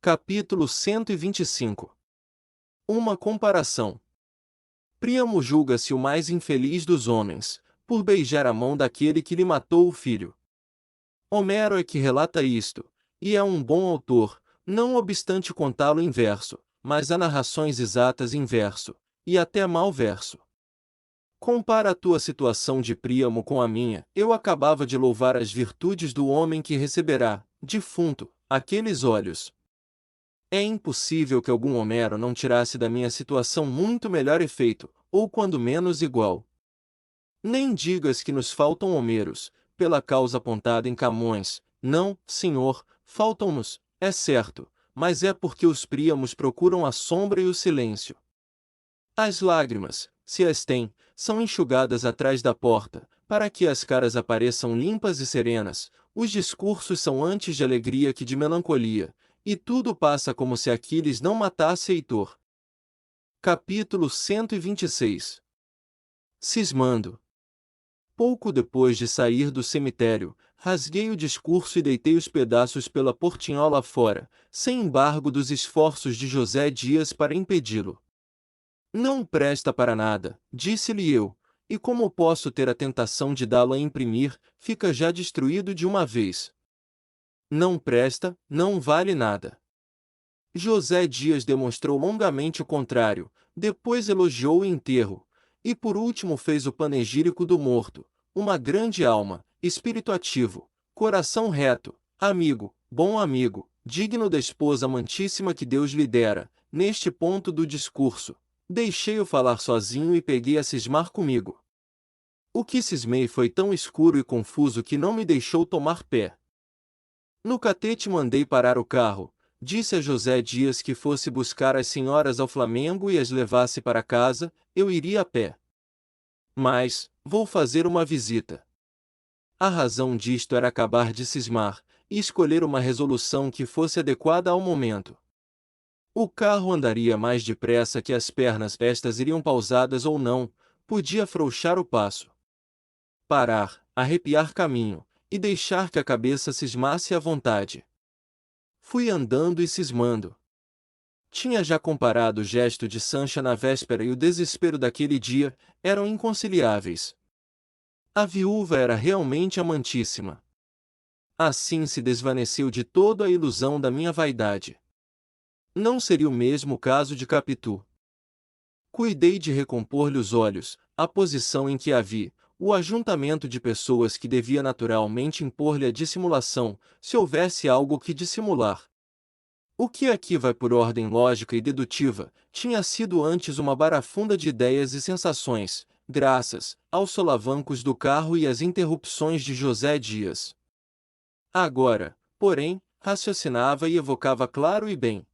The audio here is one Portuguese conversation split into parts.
Capítulo 125. Uma comparação. Príamo julga-se o mais infeliz dos homens, por beijar a mão daquele que lhe matou o filho. Homero é que relata isto, e é um bom autor, não obstante contá-lo em verso, mas há narrações exatas em verso, e até mau verso. Compara a tua situação de Príamo com a minha. Eu acabava de louvar as virtudes do homem que receberá, defunto, aqueles olhos. É impossível que algum Homero não tirasse da minha situação muito melhor efeito, ou quando menos igual. Nem digas que nos faltam Homeros, pela causa apontada em Camões. Não, senhor, faltam-nos, é certo, mas é porque os Príamos procuram a sombra e o silêncio. As lágrimas, se as têm, são enxugadas atrás da porta, para que as caras apareçam limpas e serenas. Os discursos são antes de alegria que de melancolia, e tudo passa como se Aquiles não matasse Heitor. Capítulo 126. Cismando. Pouco depois de sair do cemitério, rasguei o discurso e deitei os pedaços pela portinhola fora, sem embargo dos esforços de José Dias para impedi-lo. Não presta para nada, disse-lhe eu, e como posso ter a tentação de dá-lo a imprimir, fica já destruído de uma vez. Não presta, não vale nada. José Dias demonstrou longamente o contrário, depois elogiou o enterro, e por último fez o panegírico do morto, uma grande alma, espírito ativo, coração reto, amigo, bom amigo, digno da esposa amantíssima que Deus lhe dera. Neste ponto do discurso, deixei-o falar sozinho e peguei a cismar comigo. O que cismei foi tão escuro e confuso que não me deixou tomar pé. No catete mandei parar o carro, disse a José Dias que fosse buscar as senhoras ao Flamengo e as levasse para casa. Eu iria a pé. Mas, vou fazer uma visita. A razão disto era acabar de cismar, e escolher uma resolução que fosse adequada ao momento. O carro andaria mais depressa que as pernas, estas iriam pausadas ou não, podia afrouxar o passo. Parar, arrepiar caminho, e deixar que a cabeça cismasse à vontade. Fui andando e cismando. Tinha já comparado o gesto de Sancha na véspera e o desespero daquele dia, eram inconciliáveis. A viúva era realmente amantíssima. Assim se desvaneceu de todo a ilusão da minha vaidade. Não seria o mesmo caso de Capitu. Cuidei de recompor-lhe os olhos, a posição em que a vi, o ajuntamento de pessoas que devia naturalmente impor-lhe a dissimulação, se houvesse algo que dissimular. O que aqui vai por ordem lógica e dedutiva, tinha sido antes uma barafunda de ideias e sensações, graças aos solavancos do carro e às interrupções de José Dias. Agora, porém, raciocinava e evocava claro e bem.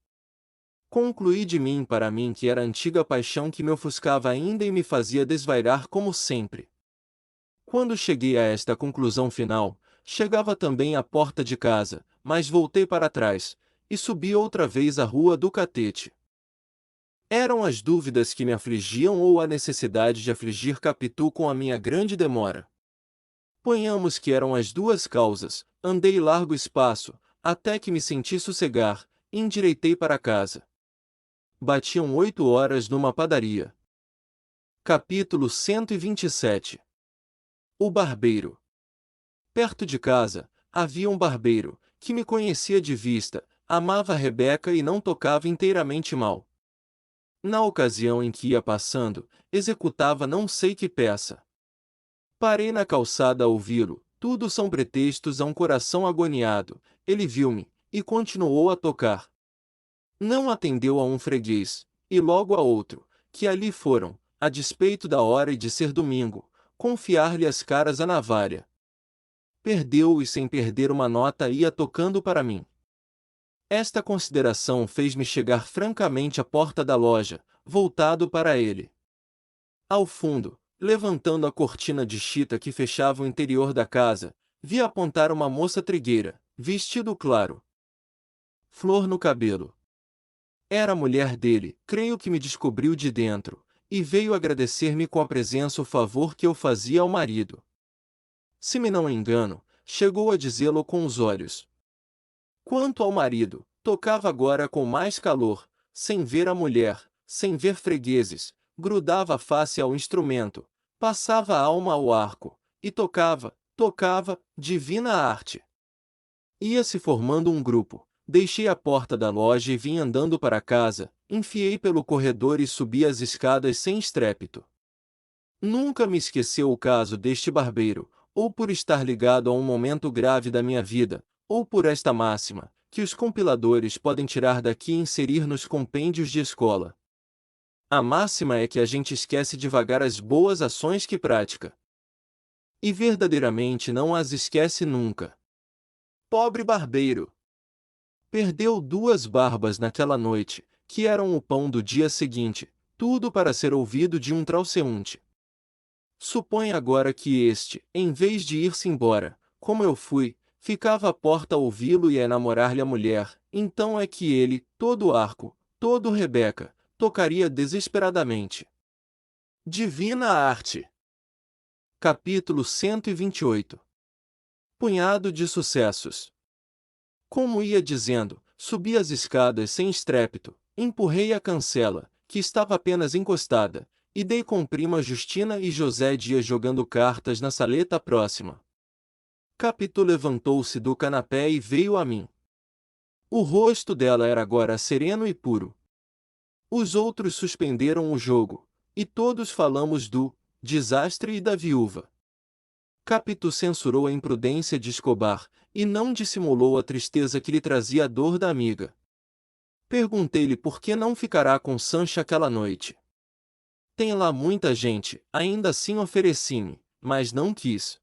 Concluí de mim para mim que era a antiga paixão que me ofuscava ainda e me fazia desvairar como sempre. Quando cheguei a esta conclusão final, chegava também à porta de casa, mas voltei para trás, e subi outra vez a rua do Catete. Eram as dúvidas que me afligiam ou a necessidade de afligir Capitu com a minha grande demora? Ponhamos que eram as duas causas. Andei largo espaço, até que me senti sossegar, e endireitei para casa. Batiam 8 horas numa padaria. Capítulo 127. O barbeiro. Perto de casa, havia um barbeiro, que me conhecia de vista, amava Rebeca e não tocava inteiramente mal. Na ocasião em que ia passando, executava não sei que peça. Parei na calçada a ouvi-lo. Tudo são pretextos a um coração agoniado. Ele viu-me, e continuou a tocar. Não atendeu a um freguês, e logo a outro, que ali foram, a despeito da hora e de ser domingo, confiar-lhe as caras à navalha. Perdeu-o e sem perder uma nota ia tocando para mim. Esta consideração fez-me chegar francamente à porta da loja, voltado para ele. Ao fundo, levantando a cortina de chita que fechava o interior da casa, vi apontar uma moça trigueira, vestido claro, flor no cabelo. Era a mulher dele, creio que me descobriu de dentro, e veio agradecer-me com a presença o favor que eu fazia ao marido. Se me não engano, chegou a dizê-lo com os olhos. Quanto ao marido, Tocava agora com mais calor, sem ver a mulher, sem ver fregueses, grudava a face ao instrumento, passava a alma ao arco, e tocava, tocava, divina arte. Ia-se formando um grupo. Deixei a porta da loja e vim andando para casa, enfiei pelo corredor e subi as escadas sem estrépito. Nunca me esqueceu o caso deste barbeiro, ou por estar ligado a um momento grave da minha vida, ou por esta máxima, que os compiladores podem tirar daqui e inserir nos compêndios de escola. A máxima é que a gente esquece devagar as boas ações que pratica. E verdadeiramente não as esquece nunca. Pobre barbeiro! Perdeu 2 barbas naquela noite, que eram o pão do dia seguinte, tudo para ser ouvido de um transeunte. Supõe agora que este, em vez de ir-se embora, como eu fui, ficava à porta a ouvi-lo e a namorar-lhe a mulher, então é que ele, todo arco, todo Rebeca, tocaria desesperadamente. Divina arte! Capítulo 128. Punhado de sucessos. Como ia dizendo, subi as escadas sem estrépito, empurrei a cancela, que estava apenas encostada, e dei com prima Justina e José Dias jogando cartas na saleta próxima. Capitu levantou-se do canapé e veio a mim. O rosto dela era agora sereno e puro. Os outros suspenderam o jogo, e todos falamos do desastre e da viúva. Capitu censurou a imprudência de Escobar, e não dissimulou a tristeza que lhe trazia a dor da amiga. Perguntei-lhe por que não ficará com Sancha aquela noite. Tem lá muita gente, ainda assim ofereci-me, mas não quis.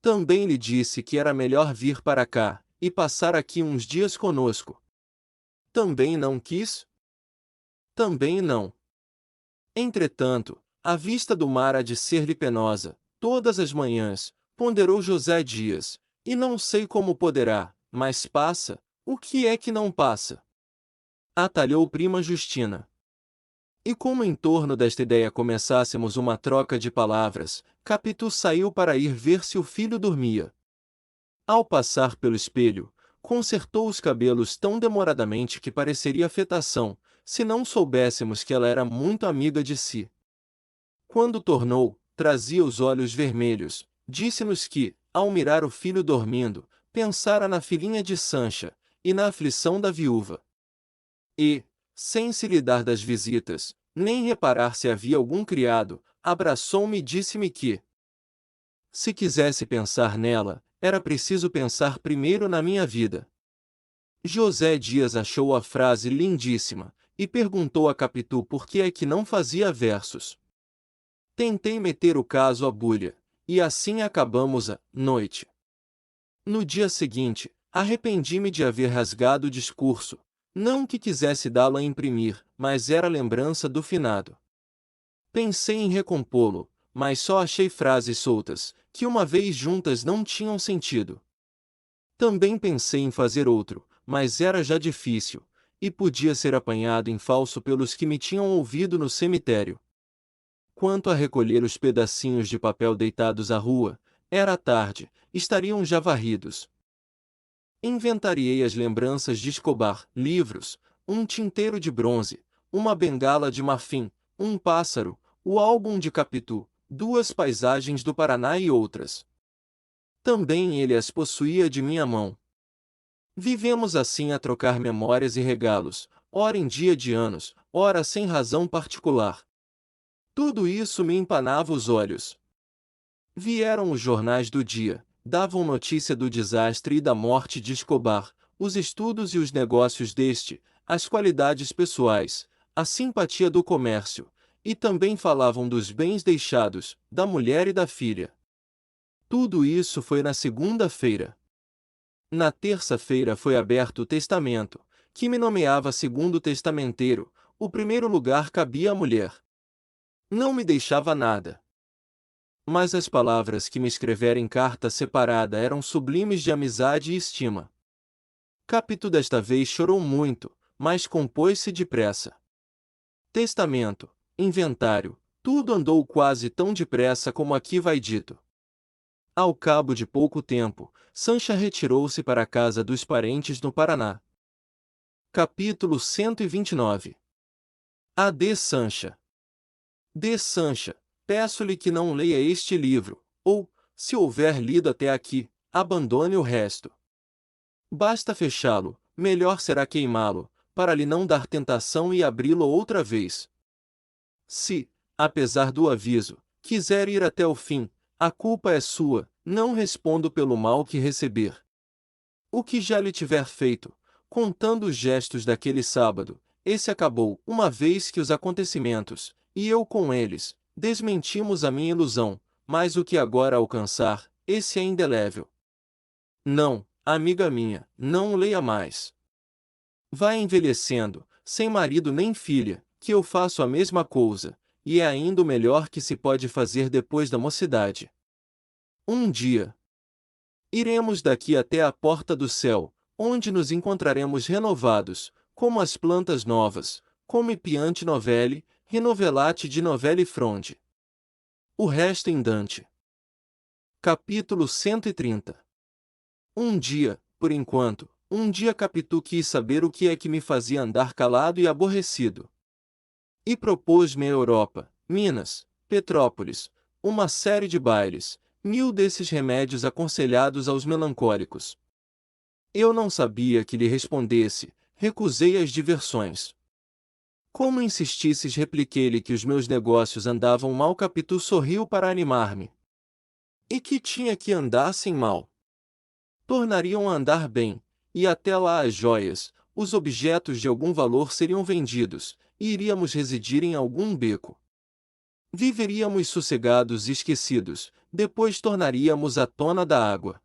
Também lhe disse que era melhor vir para cá, e passar aqui uns dias conosco. Também não quis? Também não. Entretanto, a vista do mar há de ser-lhe penosa, todas as manhãs, ponderou José Dias, e não sei como poderá, mas passa, o que é que não passa? Atalhou prima Justina. E como em torno desta ideia começássemos uma troca de palavras, Capitu saiu para ir ver se o filho dormia. Ao passar pelo espelho, consertou os cabelos tão demoradamente que pareceria afetação, se não soubéssemos que ela era muito amiga de si. Quando tornou, trazia os olhos vermelhos, disse-nos que, ao mirar o filho dormindo, pensara na filhinha de Sancha, e na aflição da viúva. E, sem se lhe dar das visitas, nem reparar se havia algum criado, abraçou-me e disse-me que, se quisesse pensar nela, era preciso pensar primeiro na minha vida. José Dias achou a frase lindíssima, e perguntou a Capitu por que é que não fazia versos. Tentei meter o caso à bulha, e assim acabamos a noite. No dia seguinte, arrependi-me de haver rasgado o discurso, não que quisesse dá-lo a imprimir, mas era lembrança do finado. Pensei em recompô-lo, mas só achei frases soltas, que uma vez juntas não tinham sentido. Também pensei em fazer outro, mas era já difícil, e podia ser apanhado em falso pelos que me tinham ouvido no cemitério. Quanto a recolher os pedacinhos de papel deitados à rua, era tarde, estariam já varridos. Inventariei as lembranças de Escobar, livros, um tinteiro de bronze, uma bengala de marfim, um pássaro, o álbum de Capitu, 2 paisagens do Paraná e outras. Também ele as possuía de minha mão. Vivemos assim a trocar memórias e regalos, ora em dia de anos, ora sem razão particular. Tudo isso me empanava os olhos. Vieram os jornais do dia, davam notícia do desastre e da morte de Escobar, os estudos e os negócios deste, as qualidades pessoais, a simpatia do comércio, e também falavam dos bens deixados, da mulher e da filha. Tudo isso foi na segunda-feira. Na terça-feira foi aberto o testamento, que me nomeava segundo testamenteiro, o primeiro lugar cabia à mulher. Não me deixava nada. Mas as palavras que me escrevera em carta separada eram sublimes de amizade e estima. Capitu desta vez chorou muito, mas compôs-se depressa. Testamento, inventário, tudo andou quase tão depressa como aqui vai dito. Ao cabo de pouco tempo, Sancha retirou-se para a casa dos parentes no Paraná. Capítulo 129. A D. Sancha. D. Sancha, peço-lhe que não leia este livro, ou, se houver lido até aqui, abandone o resto. Basta fechá-lo, melhor será queimá-lo, para lhe não dar tentação e abri-lo outra vez. Se, apesar do aviso, quiser ir até o fim, a culpa é sua, não respondo pelo mal que receber. O que já lhe tiver feito, contando os gestos daquele sábado, esse acabou, uma vez que os acontecimentos, e eu com eles, desmentimos a minha ilusão, mas o que agora alcançar, esse é indelével. Não, amiga minha, não o leia mais. Vai envelhecendo, sem marido nem filha, que eu faço a mesma coisa, e é ainda o melhor que se pode fazer depois da mocidade. Um dia, iremos daqui até a porta do céu, onde nos encontraremos renovados, como as plantas novas, come piante novelle, renovelate de novelle fronde. O resto em Dante. Capítulo 130. Um dia, por enquanto, Capitu quis saber o que é que me fazia andar calado e aborrecido. E propôs-me a Europa, Minas, Petrópolis, uma série de bailes, 1000 desses remédios aconselhados aos melancólicos. Eu não sabia que lhe respondesse, recusei as diversões. Como insistisses, repliquei-lhe que os meus negócios andavam mal. Capitu sorriu para animar-me. E que tinha que andassem mal. Tornariam a andar bem, e até lá as joias, os objetos de algum valor seriam vendidos, e iríamos residir em algum beco. Viveríamos sossegados e esquecidos, depois tornaríamos à tona da água.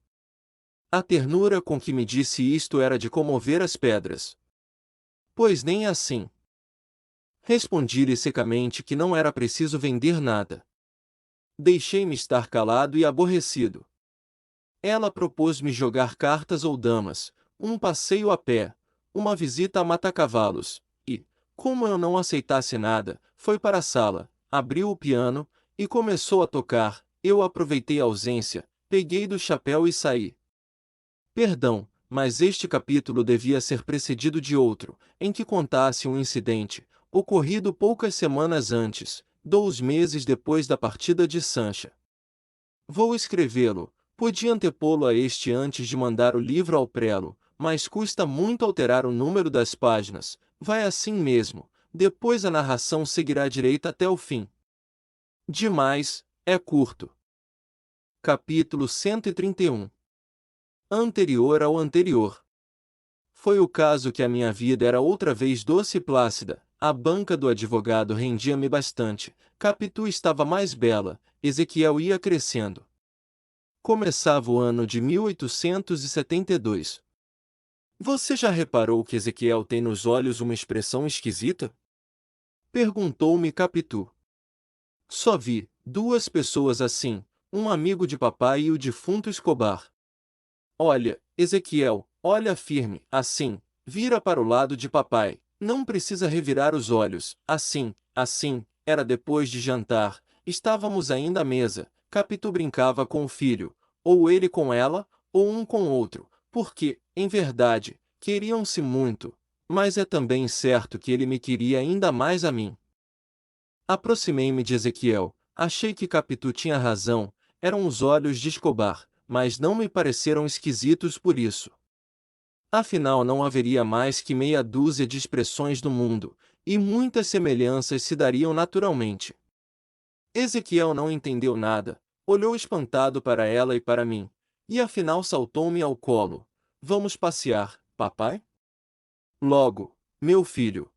A ternura com que me disse isto era de comover as pedras. Pois nem assim. Respondi-lhe secamente que não era preciso vender nada. Deixei-me estar calado e aborrecido. Ela propôs-me jogar cartas ou damas, um passeio a pé, uma visita a mata-cavalos, e, como eu não aceitasse nada, foi para a sala, abriu o piano, e começou a tocar. Eu aproveitei a ausência, peguei do chapéu e saí. Perdão, mas este capítulo devia ser precedido de outro, em que contasse um incidente, ocorrido poucas semanas antes, 2 meses depois da partida de Sancha. Vou escrevê-lo, podia antepô-lo a este antes de mandar o livro ao prelo, mas custa muito alterar o número das páginas, vai assim mesmo, depois a narração seguirá direita até o fim. Demais, é curto. Capítulo 131. Anterior ao anterior. Foi o caso que a minha vida era outra vez doce e plácida, a banca do advogado rendia-me bastante, Capitu estava mais bela, Ezequiel ia crescendo. Começava o ano de 1872. Você já reparou que Ezequiel tem nos olhos uma expressão esquisita? Perguntou-me Capitu. Só vi 2 pessoas assim, um amigo de papai e o defunto Escobar. Olha, Ezequiel, olha firme, assim, vira para o lado de papai, não precisa revirar os olhos, assim, era depois de jantar, estávamos ainda à mesa, Capitu brincava com o filho, ou ele com ela, ou um com o outro, porque, em verdade, queriam-se muito, mas é também certo que ele me queria ainda mais a mim. Aproximei-me de Ezequiel, achei que Capitu tinha razão, eram os olhos de Escobar, mas não me pareceram esquisitos por isso. Afinal não haveria mais que meia dúzia de expressões no mundo, e muitas semelhanças se dariam naturalmente. Ezequiel não entendeu nada, olhou espantado para ela e para mim, e afinal saltou-me ao colo. Vamos passear, papai? Logo, meu filho.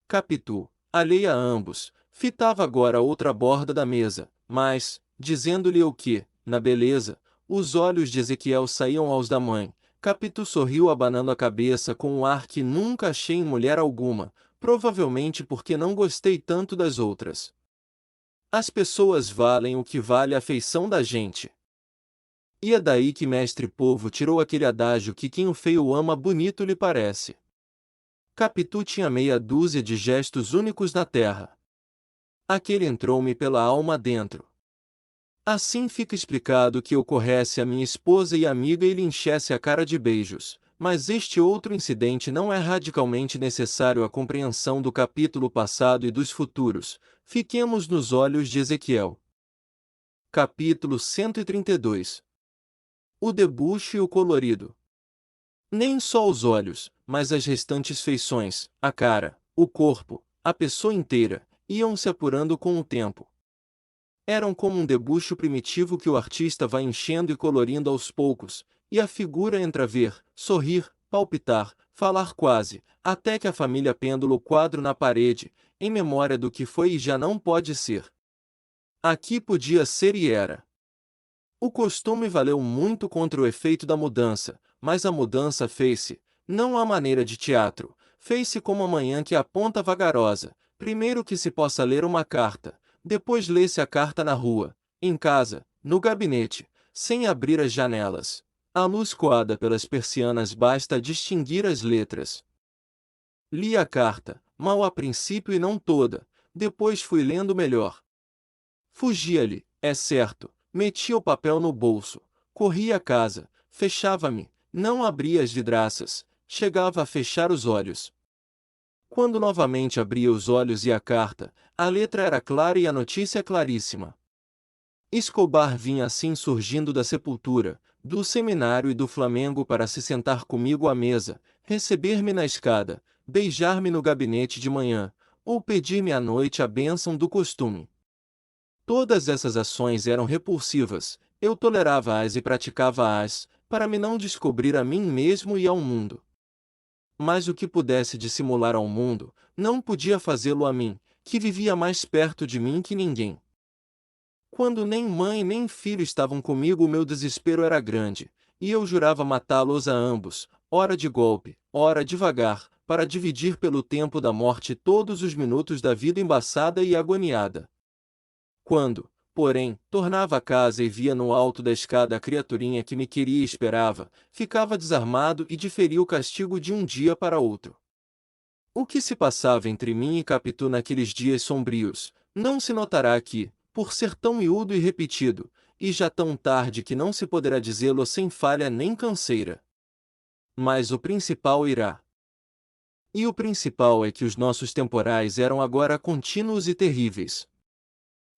Capitu, alheia a ambos, fitava agora outra borda da mesa, mas, dizendo-lhe o que, na beleza, os olhos de Ezequiel saíam aos da mãe. Capitu sorriu abanando a cabeça com um ar que nunca achei em mulher alguma, provavelmente porque não gostei tanto das outras. As pessoas valem o que vale a afeição da gente. E é daí que mestre Povo tirou aquele adágio que quem o feio ama bonito lhe parece. Capitu tinha meia dúzia de gestos únicos na terra. Aquele entrou-me pela alma dentro. Assim fica explicado que eu corresse a minha esposa e amiga e lhe enchesse a cara de beijos, mas este outro incidente não é radicalmente necessário à compreensão do capítulo passado e dos futuros. Fiquemos nos olhos de Ezequiel. Capítulo 132. O debuxo e o colorido. Nem só os olhos, mas as restantes feições, a cara, o corpo, a pessoa inteira, iam se apurando com o tempo. Eram como um debuxo primitivo que o artista vai enchendo e colorindo aos poucos, e a figura entra a ver, sorrir, palpitar, falar quase, até que a família pêndulo o quadro na parede, em memória do que foi e já não pode ser. Aqui podia ser e era. O costume valeu muito contra o efeito da mudança, mas a mudança fez-se, não à maneira de teatro, fez-se como a manhã que aponta vagarosa, primeiro que se possa ler uma carta, depois lê-se a carta na rua, em casa, no gabinete, sem abrir as janelas. A luz coada pelas persianas basta distinguir as letras. Li a carta, mal a princípio e não toda, depois fui lendo melhor. Fugia-lhe, é certo, metia o papel no bolso, corria a casa, fechava-me, não abria as vidraças, chegava a fechar os olhos. Quando novamente abria os olhos e a carta, a letra era clara e a notícia claríssima. Escobar vinha assim surgindo da sepultura, do seminário e do Flamengo para se sentar comigo à mesa, receber-me na escada, beijar-me no gabinete de manhã, ou pedir-me à noite a bênção do costume. Todas essas ações eram repulsivas, eu tolerava-as e praticava-as, para me não descobrir a mim mesmo e ao mundo. Mas o que pudesse dissimular ao mundo, não podia fazê-lo a mim, que vivia mais perto de mim que ninguém. Quando nem mãe nem filho estavam comigo, o meu desespero era grande, e eu jurava matá-los a ambos, ora de golpe, ora devagar, para dividir pelo tempo da morte todos os minutos da vida embaçada e agoniada. Quando, porém, tornava a casa e via no alto da escada a criaturinha que me queria e esperava, ficava desarmado e diferia o castigo de um dia para outro. O que se passava entre mim e Capitu naqueles dias sombrios, não se notará aqui, por ser tão miúdo e repetido, e já tão tarde que não se poderá dizê-lo sem falha nem canseira. Mas o principal irá. E o principal é que os nossos temporais eram agora contínuos e terríveis.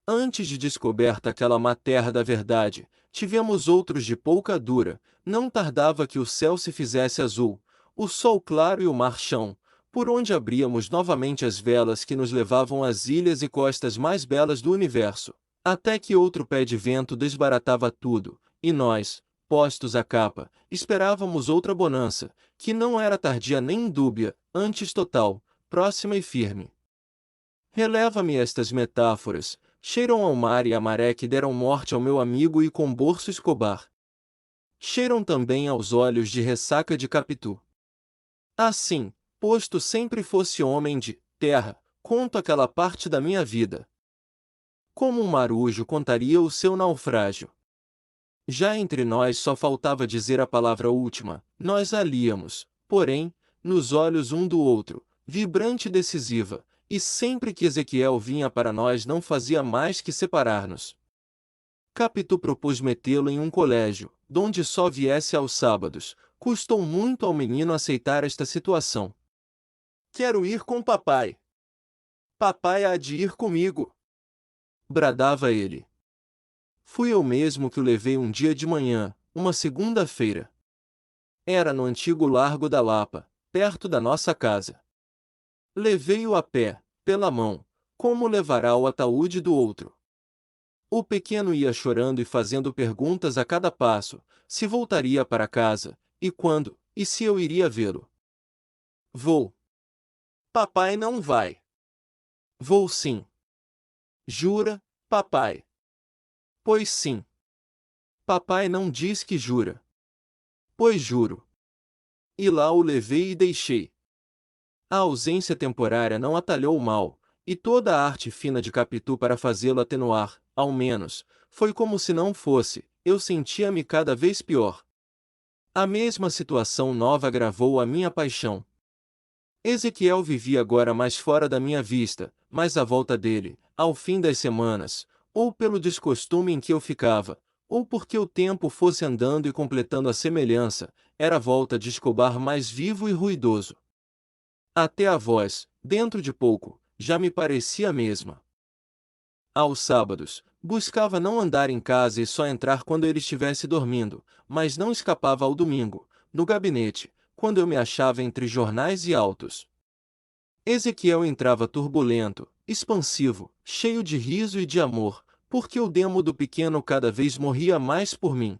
Antes de descoberta aquela má terra da verdade, tivemos outros de pouca dura, não tardava que o céu se fizesse azul, o sol claro e o mar chão, por onde abríamos novamente as velas que nos levavam às ilhas e costas mais belas do universo, até que outro pé de vento desbaratava tudo, e nós, postos à capa, esperávamos outra bonança, que não era tardia nem dúbia, antes total, próxima e firme. Releva-me estas metáforas, cheiram ao mar e à maré que deram morte ao meu amigo e Comborço Escobar. Cheiram também aos olhos de ressaca de Capitu. Assim, posto sempre fosse homem de terra, conto aquela parte da minha vida. Como um marujo contaria o seu naufrágio. Já entre nós só faltava dizer a palavra última, nós a líamos, porém, nos olhos um do outro, vibrante e decisiva, e sempre que Ezequiel vinha para nós não fazia mais que separar-nos. Capitu propôs metê-lo em um colégio, donde só viesse aos sábados. Custou muito ao menino aceitar esta situação. Quero ir com papai. Papai há de ir comigo. Bradava ele. Fui eu mesmo que o levei um dia de manhã, uma segunda-feira. Era no antigo Largo da Lapa, perto da nossa casa. Levei-o a pé, pela mão, como levará o ataúde do outro. O pequeno ia chorando e fazendo perguntas a cada passo, se voltaria para casa, e quando, e se eu iria vê-lo. Vou. Papai não vai. Vou sim. Jura, papai? Pois sim. Papai não diz que jura. Pois juro. E lá o levei e deixei. A ausência temporária não atalhou o mal, e toda a arte fina de Capitu para fazê-lo atenuar, ao menos, foi como se não fosse, eu sentia-me cada vez pior. A mesma situação nova agravou a minha paixão. Ezequiel vivia agora mais fora da minha vista, mas à volta dele, ao fim das semanas, ou pelo descostume em que eu ficava, ou porque o tempo fosse andando e completando a semelhança, era a volta de Escobar mais vivo e ruidoso. Até a voz, dentro de pouco, já me parecia a mesma. Aos sábados, buscava não andar em casa e só entrar quando ele estivesse dormindo, mas não escapava ao domingo, no gabinete, quando eu me achava entre jornais e autos. Ezequiel entrava turbulento, expansivo, cheio de riso e de amor, porque o demo do pequeno cada vez morria mais por mim.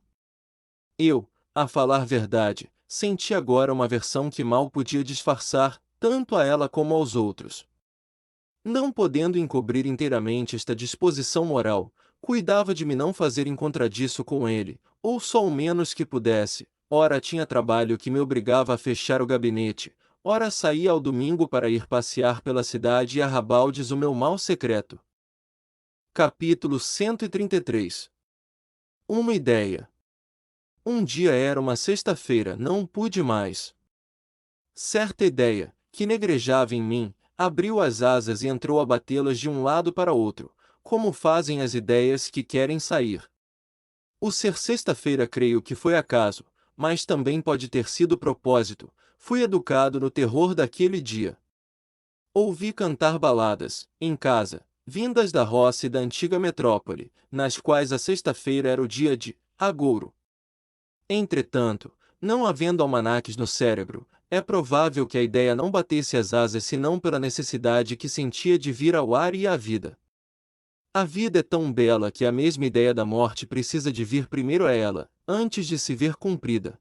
Eu, a falar verdade, senti agora uma aversão que mal podia disfarçar, tanto a ela como aos outros. Não podendo encobrir inteiramente esta disposição moral, cuidava de me não fazer em contradiço com ele, ou só o menos que pudesse. Ora tinha trabalho que me obrigava a fechar o gabinete, ora saía ao domingo para ir passear pela cidade e arrabaldes o meu mal secreto. Capítulo 133. Uma ideia. Um dia era uma sexta-feira, não pude mais. Certa ideia, que negrejava em mim, abriu as asas e entrou a batê-las de um lado para outro, como fazem as ideias que querem sair. O ser sexta-feira creio que foi acaso, mas também pode ter sido propósito. Fui educado no terror daquele dia. Ouvi cantar baladas, em casa, vindas da roça e da antiga metrópole, nas quais a sexta-feira era o dia de agouro. Entretanto, não havendo almanaques no cérebro, é provável que a ideia não batesse as asas senão pela necessidade que sentia de vir ao ar e à vida. A vida é tão bela que a mesma ideia da morte precisa de vir primeiro a ela, antes de se ver cumprida.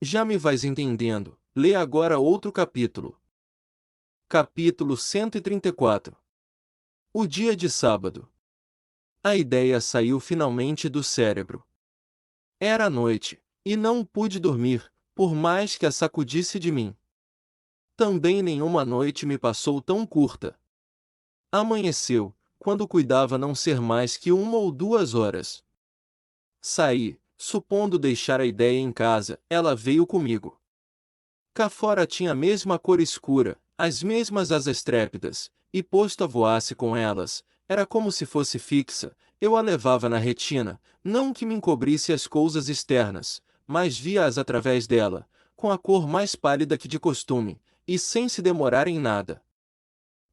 Já me vais entendendo, lê agora outro capítulo. Capítulo 134. O dia de sábado. A ideia saiu finalmente do cérebro. Era noite, e não pude dormir, por mais que a sacudisse de mim. Também nenhuma noite me passou tão curta. Amanheceu, quando cuidava não ser mais que 1 ou 2 horas. Saí, supondo deixar a ideia em casa, ela veio comigo. Cá fora tinha a mesma cor escura, as mesmas asas trépidas, e posto a voasse com elas, era como se fosse fixa, eu a levava na retina, não que me encobrisse as coisas externas, mas via-as através dela, com a cor mais pálida que de costume, e sem se demorar em nada.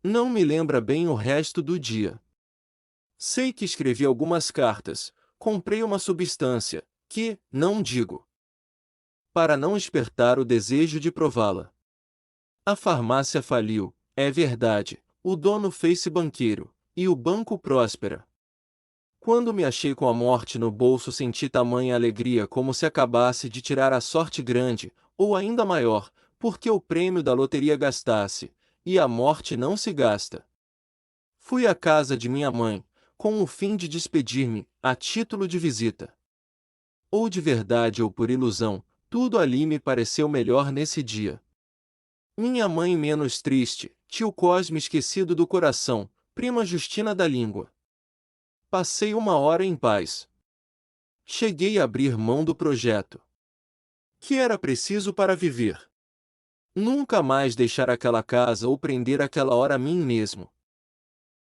Não me lembra bem o resto do dia. Sei que escrevi algumas cartas, comprei uma substância, que, não digo, para não despertar o desejo de prová-la. A farmácia faliu, é verdade, o dono fez-se banqueiro, e o banco próspera. Quando me achei com a morte no bolso senti tamanha alegria como se acabasse de tirar a sorte grande, ou ainda maior, porque o prêmio da loteria gastasse, e a morte não se gasta. Fui à casa de minha mãe, com o fim de despedir-me, a título de visita. Ou de verdade ou por ilusão, tudo ali me pareceu melhor nesse dia. Minha mãe menos triste, tio Cosme esquecido do coração, prima Justina da língua. Passei 1 hora em paz. Cheguei a abrir mão do projeto. Que era preciso para viver. Nunca mais deixar aquela casa ou prender aquela hora a mim mesmo.